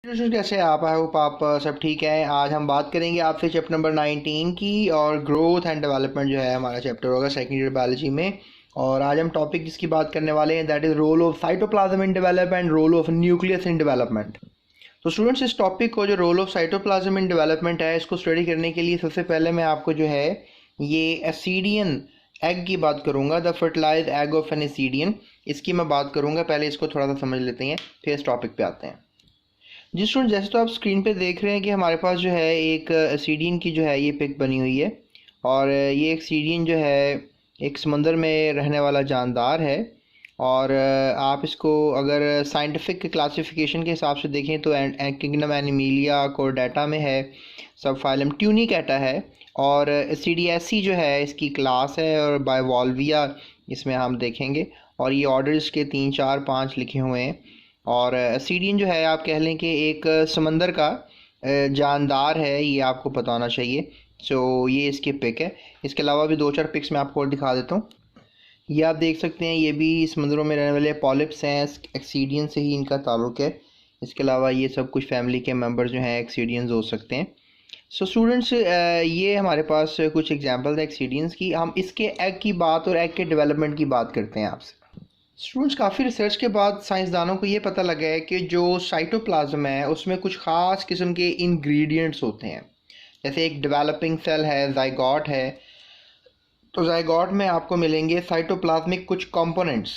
Students कैसे हैं आप? आई होप आप सब ठीक है। आज हम बात करेंगे आपसे चैप्टर नंबर 19 की, और ग्रोथ एंड डेवलपमेंट जो है हमारा चैप्टर होगा सेकेंड ईयर बायोलॉजी में। और आज हम टॉपिक जिसकी बात करने वाले हैं that is role of cytoplasm in development, role of nucleus in development. तो स्टूडेंट्स, इस टॉपिक को जो role of cytoplasm in development है इसको स्टडी करने के लिए सबसे पहले मैं आपको जो है ये एसिडियन एग की बात करूंगा, the fertilise egg of an ascidian, इसकी मैं बात करूंगा। पहले इसको थोड़ा सा समझ लेते हैं, फिर इस टॉपिक पे आते हैं। जी स्टूडेंट, जैसे तो आप स्क्रीन पे देख रहे हैं कि हमारे पास जो है एक एसिडियन की जो है ये पिक बनी हुई है। और ये एक्सीडियन जो है एक समंदर में रहने वाला जानदार है। और आप इसको अगर साइंटिफिक क्लासिफिकेशन के हिसाब से देखें तो किंगडम एनिमीलिया कोर्डेटा में है, सब फाइलम ट्यूनिकेटा है। और एसिडियसी जो है इसकी क्लास है, और बायोवॉल्विया इसमें हम देखेंगे। और ये ऑर्डर्स के 3, 4, 5 लिखे हुए हैं। और एसिडियन जो है आप कह लें कि एक समंदर का जानदार है, ये आपको पता होना चाहिए। सो ये इसकी पिक है। इसके अलावा भी 2-4 पिक्स मैं आपको और दिखा देता हूँ। ये आप देख सकते हैं, ये भी समंदरों में रहने वाले पॉलिप्स हैं, एक्सीडियन से ही इनका ताल्लुक़ है। इसके अलावा ये सब कुछ फैमिली के मेंबर जो हैं एक्सीडियंस हो सकते हैं। सो स्टूडेंट्स, ये हमारे पास कुछ एग्जांपल है एक्सीडियंस की। हम इसके एग की बात और एग के डेवलपमेंट की बात करते हैं आपसे। स्टूडेंट्स, काफ़ी रिसर्च के बाद साइंसदानों को ये पता लगा है कि जो साइटोप्लाज्म है उसमें कुछ ख़ास किस्म के इंग्रेडिएंट्स होते हैं। जैसे एक डेवलपिंग सेल है, जाइगोट है, तो जाइगोट में आपको मिलेंगे साइटोप्लाज्मिक कुछ कंपोनेंट्स।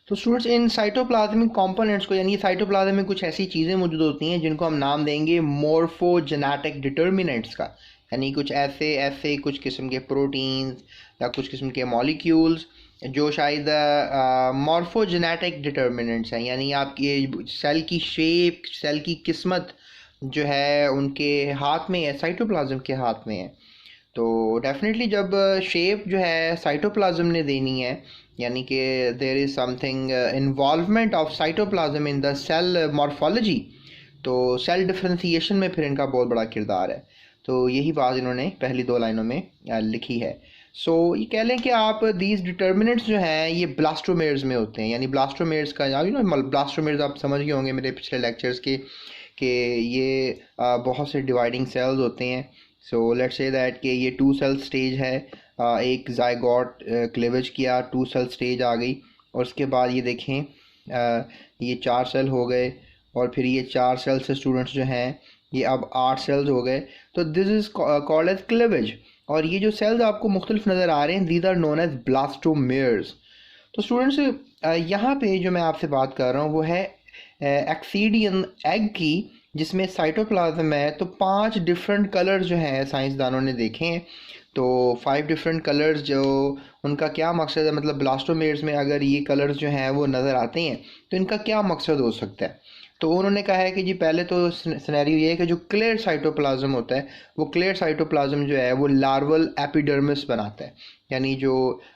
तो स्टूडेंट्स, इन साइटोप्लाज्मिक कंपोनेंट्स को, यानी साइटोप्लाज्म में कुछ ऐसी चीज़ें मौजूद होती हैं जिनको हम नाम देंगे मोर्फोजेनेटिक डिटर्मिनेंट्स का। यानी कुछ ऐसे ऐसे कुछ किस्म के प्रोटीन्स या कुछ किस्म के मॉलिक्यूल्स जो शायद मॉर्फोजेनेटिक डिटर्मिनेंट्स हैं, यानी आपकी सेल की शेप, सेल की किस्मत जो है उनके हाथ में है, साइटोप्लाज्म के हाथ में है। तो डेफिनेटली जब शेप जो है साइटोप्लाज्म ने देनी है, यानी कि there is something involvement of cytoplasm in the cell morphology, तो सेल डिफ्रेंसिएशन में फिर इनका बहुत बड़ा किरदार है। तो यही बात इन्होंने पहली 2 लाइनों में लिखी है। सो ये कह लें कि आप दीज डिटर्मिनेंट्स जो हैं ये ब्लास्टोमेर्स में होते हैं। यानी ब्लास्टोमेर्स का ब्लास्टोमेर्स आप समझ गए होंगे मेरे पिछले लेक्चर्स के कि ये बहुत से डिवाइडिंग सेल्स होते हैं। सो लेट्स से दैट कि ये 2 सेल स्टेज है। एक जाइगोट क्लीवेज किया, 2 सेल स्टेज आ गई, और उसके बाद ये देखें ये 4 सेल हो गए, और फिर ये 4 सेल से स्टूडेंट्स जो हैं ये अब 8 सेल्स हो गए। तो this is called as cleavage. और ये जो सेल्स आपको मुख्तलिफ नज़र आ रहे हैं, दीज आर नोन एज ब्लास्टोमेर्स। तो स्टूडेंट्स, यहाँ पे जो मैं आपसे बात कर रहा हूँ वो है एक्सीडियन एग की, जिसमें साइटोप्लाज्म है। तो 5 डिफरेंट कलर्स जो हैं साइंसदानों ने देखे हैं। तो 5 डिफरेंट कलर्स जो, उनका क्या मकसद है, मतलब ब्लास्टोमेर्स में अगर ये कलर्स जो हैं वो नज़र आते हैं तो इनका क्या मकसद हो सकता है। तो उन्होंने कहा है कि जी पहले तो सिनेरियो ये है कि जो क्लियर साइटोप्लाज्म होता है, वो क्लियर साइटोप्लाज्म जो है वो लार्वल एपिडर्मिस बनाता है। यानी जो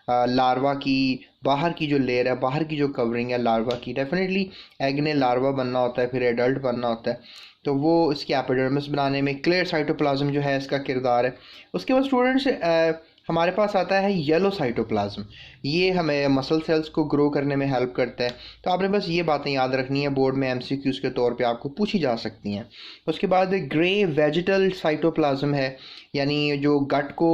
लार्वा की बाहर की जो लेयर है, बाहर की जो कवरिंग है लार्वा की, डेफिनेटली एग ने लार्वा बनना होता है, फिर एडल्ट बनना होता है, तो वो इसकी एपिडर्मिस बनाने में क्लियर साइटोप्लाज्म जो है इसका किरदार है। उसके बाद स्टूडेंट्स, हमारे पास आता है येलो साइटोप्लाज्म। ये हमें मसल सेल्स को ग्रो करने में हेल्प करता है। तो आपने बस ये बातें याद रखनी है, बोर्ड में एमसीक्यूज़ के तौर पे आपको पूछी जा सकती हैं। उसके बाद ग्रे वेजिटल साइटोप्लाज्म है, यानी जो गट को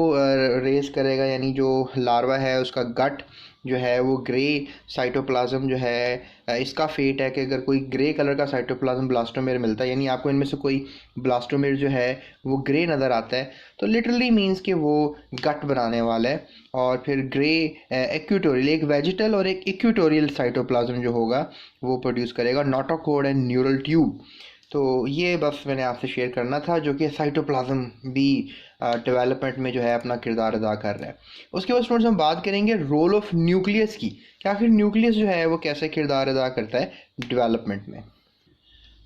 रेज करेगा, यानी जो लार्वा है उसका गट जो है वो ग्रे साइटोप्लाज्म जो है, इसका फेट है कि अगर कोई ग्रे कलर का साइटोप्लाज्म ब्लास्टोमेर मिलता है, यानी आपको इनमें से कोई ब्लास्टोमेर जो है वो ग्रे नज़र आता है, तो लिटरली मीन्स कि वो गट बनाने वाला है। और फिर ग्रे इक्वेटोरियल, एक वेजिटल और एक इक्वेटोरियल साइटोप्लाज्म जो होगा वो प्रोड्यूस करेगा नोटोकॉर्ड एंड न्यूरल ट्यूब। तो ये बस मैंने आपसे शेयर करना था, जो कि साइटोप्लाज्म भी डेवलपमेंट में जो है अपना किरदार अदा कर रहा है। उसके बाद स्टूडेंट्स हम बात करेंगे रोल ऑफ न्यूक्लियस की, कि आखिर न्यूक्लियस जो है वो कैसे किरदार अदा करता है डेवलपमेंट में।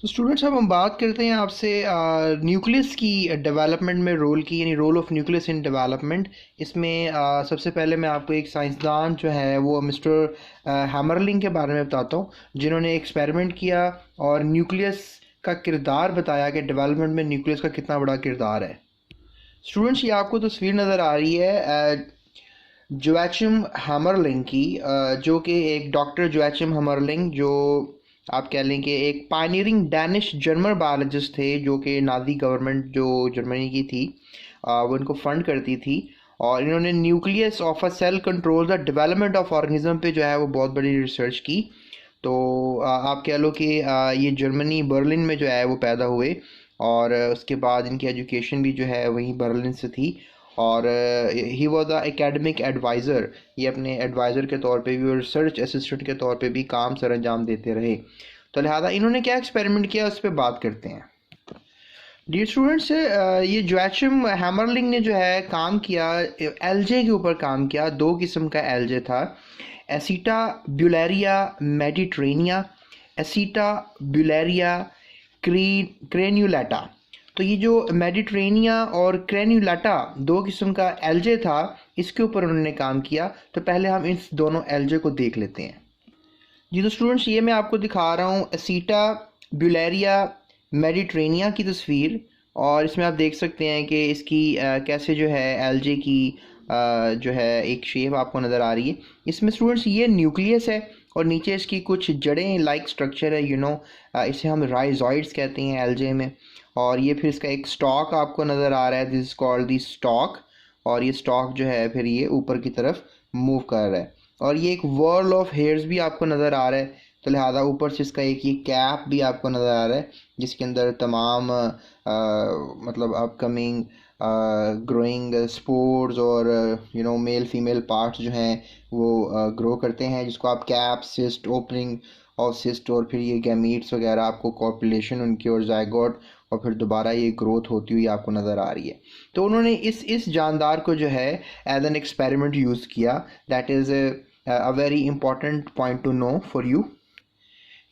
तो स्टूडेंट्स, अब हम बात करते हैं आपसे न्यूक्लियस की डेवलपमेंट में रोल की, यानी role of nucleus in development. इसमें सबसे पहले मैं आपको एक साइंसदान जो है वो मिस्टर हैमरलिंग के बारे में बताता हूँ, जिन्होंने एक्सपेरिमेंट किया और न्यूक्लियस का किरदार बताया कि डेवलपमेंट में न्यूक्लियस का कितना बड़ा किरदार है। स्टूडेंट्स, ये आपको तस्वीर नज़र आ रही है जोएचिम हैमरलिंग की, जो कि एक डॉक्टर जोएचिम हैमरलिंग जो आप कह लें कि एक पायनियरिंग डैनिश जर्मन बायोलॉजिस्ट थे जो कि नाजी गवर्नमेंट जो जर्मनी की थी वो इनको फंड करती थी, और इन्होंने nucleus of a cell control the development of organism पे जो है वो बहुत बड़ी रिसर्च की। तो आप कह लो कि ये जर्मनी बर्लिन में जो है वो पैदा हुए, और उसके बाद इनकी एजुकेशन भी जो है वहीं बर्लिन से थी, और he was the academic adviser. ये अपने एडवाइज़र के तौर पे भी और रिसर्च असिस्टेंट के तौर पे भी काम सर अंजाम देते रहे। तो लिहाजा इन्होंने क्या एक्सपेरिमेंट किया उस पर बात करते हैं। डियर स्टूडेंट्स, ये जोachim हैमरलिंग ने जो है काम किया एलजे के ऊपर काम किया। दो किस्म का एलजे था, एसिटा ब्यूलेरिया मेडिट्रेनिया, एसिटा ब्यूलेरिया क्रेन्यूलेटा। तो ये जो मेडिट्रेनिया और क्रेन्यूलेटा दो किस्म का एलजे था, इसके ऊपर उन्होंने काम किया। तो पहले हम इस दोनों एलजे को देख लेते हैं। जी तो स्टूडेंट्स, ये मैं आपको दिखा रहा हूँ एसिटा ब्यूलेरिया मेडिट्रेनिया की तस्वीर, और इसमें आप देख सकते हैं कि इसकी कैसे जो है एलजे की जो है एक शेप आपको नज़र आ रही है। इसमें स्टूडेंट्स ये न्यूक्लियस है और नीचे इसकी कुछ जड़ें लाइक स्ट्रक्चर है, इसे हम राइजॉइड्स कहते हैं एलजे में। और ये फिर इसका एक स्टॉक आपको नज़र आ रहा है, this is called the stock, और ये स्टॉक जो है फिर ये ऊपर की तरफ मूव कर रहा है, और ये एक वर्ल ऑफ हेयर्स भी आपको नज़र आ रहा है। तो लिहाजा ऊपर से इसका एक ये कैप भी आपको नज़र आ रहा है जिसके अंदर तमाम मतलब अपकमिंग ग्रोइंग स्पोर्स और मेल फीमेल पार्ट्स जो हैं वो ग्रो करते हैं, जिसको आप cap, cyst, opening of cyst, और फिर ये गैमीट्स वगैरह आपको कॉपुलेशन उनकी और जायगोट, और फिर दोबारा ये ग्रोथ होती हुई आपको नज़र आ रही है। तो उन्होंने इस जानदार को जो है एज एन एक्सपेरिमेंट यूज़ किया। That is a very important point to know for you.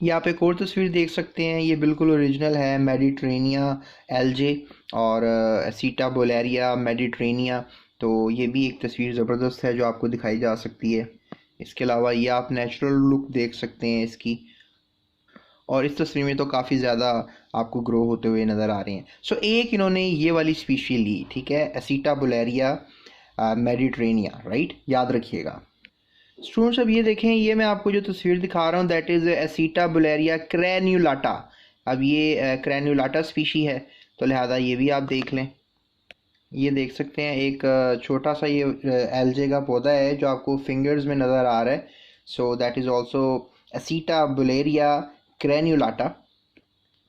ये आप एक और तस्वीर देख सकते हैं, ये बिल्कुल ओरिजिनल है मेडिट्रेनिया एलजे और एसिटा बोलेरिया मेडिट्रेनिया। तो ये भी एक तस्वीर ज़बरदस्त है जो आपको दिखाई जा सकती है। इसके अलावा ये आप नेचुरल लुक देख सकते हैं इसकी, और इस तस्वीर में तो काफ़ी ज़्यादा आपको ग्रो होते हुए नज़र आ रहे हैं। सो एक इन्होंने ये वाली स्पीशी ली, ठीक है, एसिटा बोलेरिया मेडिट्रेनिया, राइट, याद रखिएगा। स्टूडेंट्स अब ये देखें, ये मैं आपको जो तस्वीर दिखा रहा हूँ दैट इज़ एसिटा बुलेरिया क्रेन्यूलाटा। अब ये क्रेन्यूलाटा स्पीशी है, तो लिहाजा ये भी आप देख लें। ये देख सकते हैं एक छोटा सा ये एलजे का पौधा है जो आपको फिंगर्स में नज़र आ रहा है। So that is also Acetabularia crenulata.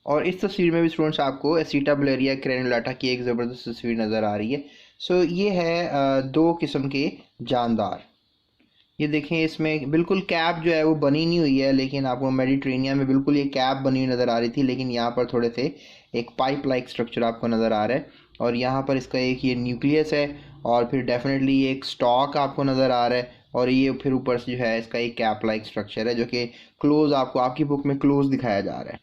और इस तस्वीर में भी स्टूडेंट्स आपको एसिटा बुलेरिया क्रेन्यूलाटा की एक ज़बरदस्त तस्वीर नज़र आ रही है। सो ये है दो किस्म के जानदार। ये देखें, इसमें बिल्कुल कैप जो है वो बनी नहीं हुई है, लेकिन आपको मेडिट्रेनिया में बिल्कुल ये कैप बनी हुई नज़र आ रही थी, लेकिन यहाँ पर थोड़े से एक पाइप लाइक स्ट्रक्चर आपको नज़र आ रहा है, और यहाँ पर इसका एक ये न्यूक्लियस है, और फिर डेफिनेटली ये एक स्टॉक आपको नज़र आ रहा है, और ये फिर ऊपर से जो है इसका एक कैप लाइक स्ट्रक्चर है जो कि क्लोज आपको आपकी बुक में क्लोज दिखाया जा रहा है।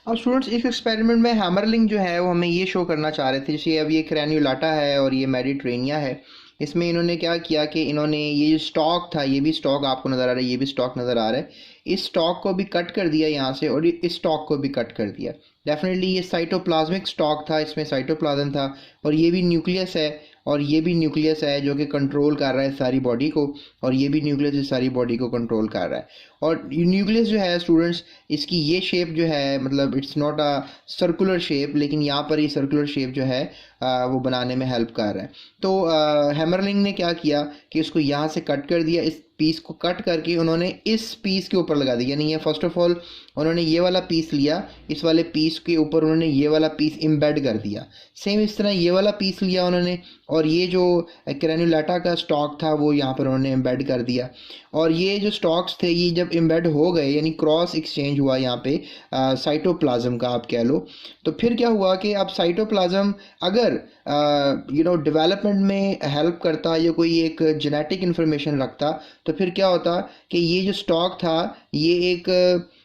अब स्टूडेंट्स इस एक्सपेरिमेंट में हैमरलिंग जो है वो हमें ये शो करना चाह रहे थे, जैसे अब ये क्रेन्यूलाटा है और ये मेडिट्रेनिया है। इसमें इन्होंने क्या किया कि इन्होंने ये जो स्टॉक था, ये भी स्टॉक आपको नज़र आ रहा है, ये भी स्टॉक नज़र आ रहा है, इस स्टॉक को भी कट कर दिया यहाँ से, और इस स्टॉक को भी कट कर दिया। डेफिनेटली ये साइटोप्लाज्मिक स्टॉक था, इसमें साइटोप्लाज्म था, और ये भी न्यूक्लियस है, और ये भी न्यूक्लियस है जो कि कंट्रोल कर रहा है सारी बॉडी को, और ये भी न्यूक्लियस इस सारी बॉडी को कंट्रोल कर रहा है। और न्यूक्लियस जो है स्टूडेंट्स, इसकी ये शेप जो है, मतलब it's not a circular shape, लेकिन यहाँ पर ये सर्कुलर शेप जो है वो बनाने में हेल्प कर रहा है। तो हैमरलिंग ने क्या किया कि इसको यहाँ से कट कर दिया, इस पीस को कट करके उन्होंने इस पीस के ऊपर लगा दिया। यानी ये फर्स्ट ऑफ ऑल उन्होंने ये वाला पीस लिया, इस वाले पीस के ऊपर उन्होंने ये वाला पीस एम्बेड कर दिया। सेम इस तरह ये वाला पीस लिया उन्होंने, और ये जो क्रेन्यूलाटा का स्टॉक था वो यहाँ पर उन्होंने एम्बेड कर दिया। और ये जो स्टॉक्स थे ये जब एम्बेड हो गए, यानी क्रॉस एक्सचेंज हुआ यहाँ पे साइटोप्लाज्म का आप कह लो, तो फिर क्या हुआ कि अब साइटोप्लाज्म अगर डेवलपमेंट में हेल्प करता या कोई एक जेनेटिक इन्फॉर्मेशन रखता, तो फिर क्या होता कि ये जो स्टॉक था ये एक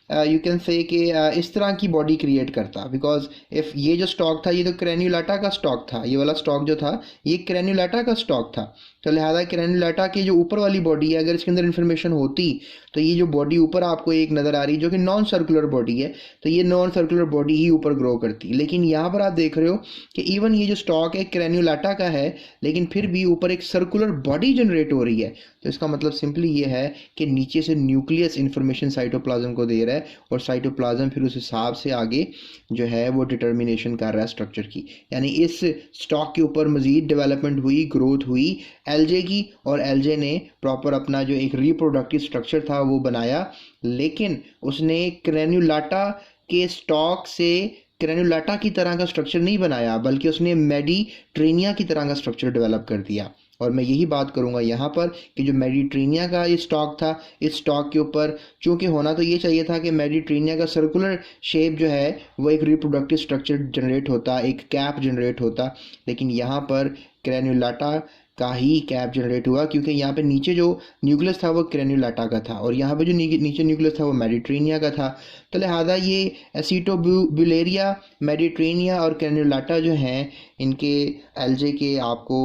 यू कैन से कि इस तरह की बॉडी क्रिएट करता, बिकॉज इफ़ ये जो स्टॉक था ये तो क्रेन्यूलाटा का स्टॉक था, ये वाला स्टॉक जो था ये क्रेन्यूलाटा का स्टॉक था। तो लिहाजा क्रेन्यूलाटा की जो ऊपर वाली बॉडी है, अगर इसके अंदर इन्फॉर्मेशन होती तो ये जो बॉडी ऊपर आपको एक नज़र आ रही है जो कि नॉन सर्कुलर बॉडी है, तो ये नॉन सर्कुलर बॉडी ही ऊपर ग्रो करती। लेकिन यहाँ पर आप देख रहे हो कि इवन ये जो स्टॉक है क्रेन्यूलाटा का है, लेकिन फिर भी ऊपर एक सर्कुलर बॉडी जनरेट हो रही है। तो इसका मतलब सिंपली ये है कि नीचे से न्यूक्लियस इन्फॉर्मेशन साइटोप्लाज्म को दे रहा है है और साइटोप्लाज्म फिर उस हिसाब से आगे जो है वो डिटर्मिनेशन कर रहा है स्ट्रक्चर की। यानी इस स्टॉक के ऊपर मज़ीद डेवलपमेंट हुई, ग्रोथ हुई एलजे की, और एलजे ने प्रॉपर अपना जो एक रिप्रोडक्टिव स्ट्रक्चर था वो बनाया, लेकिन उसने क्रेन्युलाटा के स्टॉक से क्रेन्युलाटा की तरह का स्ट्रक्चर नहीं बनाया, बल्कि उसने मेडिट्रेनिया की तरह का स्ट्रक्चर डेवलप कर दिया। और मैं यही बात करूंगा यहाँ पर कि जो मेडिट्रेनिया का ये स्टॉक था, इस स्टॉक के ऊपर चूंकि होना तो ये चाहिए था कि मेडिट्रेनिया का सर्कुलर शेप जो है वो एक रिप्रोडक्टिव स्ट्रक्चर जनरेट होता, एक कैप जनरेट होता, लेकिन यहाँ पर क्रेन्युलाटा का ही कैप जनरेट हुआ, क्योंकि यहाँ पे नीचे जो न्यूक्लियस था वो क्रेन्युलाटा का था और यहाँ पे जो नीचे न्यूक्लियस था वो मेडिट्रेनिया का था। तो लिहाजा ये एसिटोब्यूलेरिया, मेडिट्रेनिया और क्रेन्युलाटा जो हैं, इनके एलजे के आपको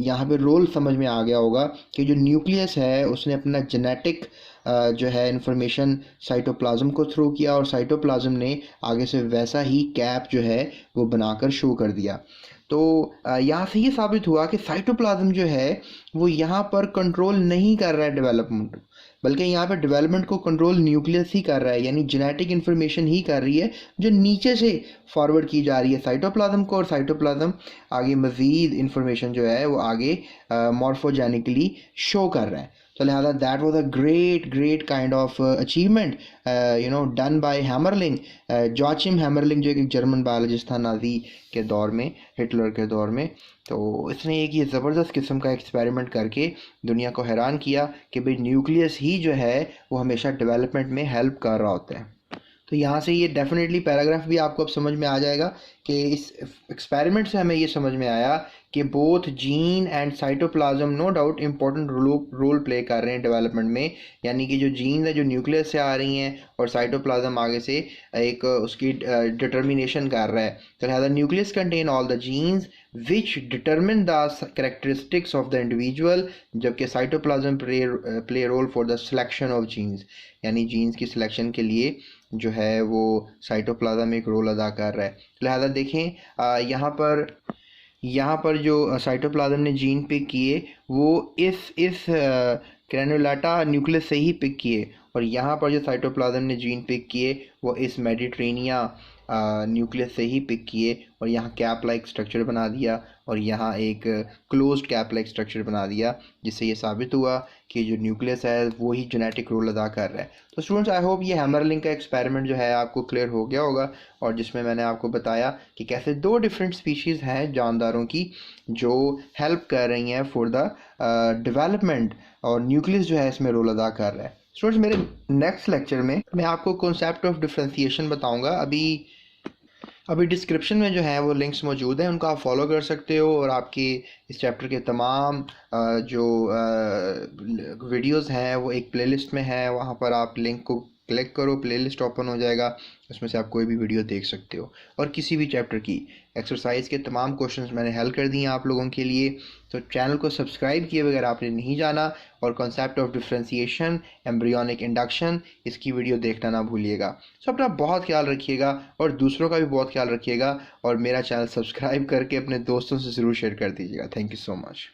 यहाँ पे रोल समझ में आ गया होगा कि जो न्यूक्लियस है उसने अपना जेनेटिक जो है इंफॉर्मेशन साइटोप्लाज्म को थ्रू किया और साइटोप्लाज्म ने आगे से वैसा ही कैप जो है वो बनाकर शो कर दिया। तो यहाँ से ये साबित हुआ कि साइटोप्लाज्म जो है वो यहाँ पर कंट्रोल नहीं कर रहा है डेवलपमेंट, बल्कि यहाँ पर डेवलपमेंट को कंट्रोल न्यूक्लियस ही कर रहा है, यानी जेनेटिक इन्फॉर्मेशन ही कर रही है जो नीचे से फॉरवर्ड की जा रही है साइटोप्लाज्म को, और साइटोप्लाज्म आगे मज़ीद इन्फॉर्मेशन जो है वो आगे मॉर्फोजेनिकली शो कर रहा है। तो लिहाजा that was a great kind of achievement done by Hammerling, Joachim Hammerling, जो एक जर्मन बायोलॉजिस्ट था नाजी के दौर में, हिटलर के दौर में। तो इसने एक ये ज़बरदस्त किस्म का एक्सपेरिमेंट करके दुनिया को हैरान किया कि भाई न्यूक्लियस ही जो है वो हमेशा डेवलपमेंट में हेल्प कर रहा होता है। तो यहाँ से ये डेफिनेटली पैराग्राफ भी आपको अब समझ में आ जाएगा कि इस एक्सपेरिमेंट से हमें ये समझ में आया कि both gene and cytoplasm no doubt important role play कर रहे हैं डेवलपमेंट में, यानी कि जो जीन है जो न्यूक्लियस से आ रही हैं और साइटोप्लाज्म आगे से एक उसकी डिटर्मिनेशन कर रहा है। तो लिहाजा nucleus contain all the genes which determine the characteristics of the individual, जबकि cytoplasm play role for the selection of genes, यानी जीन्स की सिलेक्शन के लिए जो है वो साइटोप्लाज्म एक रोल अदा कर रहा है। लिहाजा देखें यहाँ पर जो साइटोप्लाज्म ने जीन पिक किए वो इस क्रेन्युलाटा न्यूक्लियस से ही पिक किए, और यहाँ पर जो साइटोप्लाज्म ने जीन पिक किए वो इस मेडिट्रेनिया न्यूक्लियस से ही पिक किए, और यहाँ कैप लाइक स्ट्रक्चर बना दिया और यहाँ एक क्लोज्ड कैप लाइक स्ट्रक्चर बना दिया, जिससे ये साबित हुआ कि जो न्यूक्लियस है वो ही जेनेटिक रोल अदा कर रहा है। तो स्टूडेंट्स, आई होप ये हैमरलिंग का एक्सपेरिमेंट जो है आपको क्लियर हो गया होगा, और जिसमें मैंने आपको बताया कि कैसे दो डिफरेंट स्पीशीज़ हैं जानदारों की जो हेल्प कर रही हैं फॉर द डेवलपमेंट, और न्यूक्लियस जो है इसमें रोल अदा कर रहा है। स्टूडेंट्स, मेरे नेक्स्ट लेक्चर में मैं आपको कॉन्सेप्ट ऑफ डिफरेंशिएशन बताऊंगा। अभी डिस्क्रिप्शन में जो है वो लिंक्स मौजूद हैं, उनको आप फॉलो कर सकते हो, और आपकी इस चैप्टर के तमाम जो वीडियोस हैं वो एक प्लेलिस्ट में है, वहाँ पर आप लिंक को क्लिक करो, प्लेलिस्ट ओपन हो जाएगा, उसमें से आप कोई भी वीडियो देख सकते हो। और किसी भी चैप्टर की एक्सरसाइज के तमाम क्वेश्चंस मैंने हल कर दिए आप लोगों के लिए। तो चैनल को सब्सक्राइब किए बगैर आपने नहीं जाना, और concept of differentiation, embryonic induction, इसकी वीडियो देखना ना भूलिएगा। सो अपना बहुत ख्याल रखिएगा और दूसरों का भी बहुत ख्याल रखिएगा, और मेरा चैनल सब्सक्राइब करके अपने दोस्तों से ज़रूर शेयर कर दीजिएगा। Thank you so much.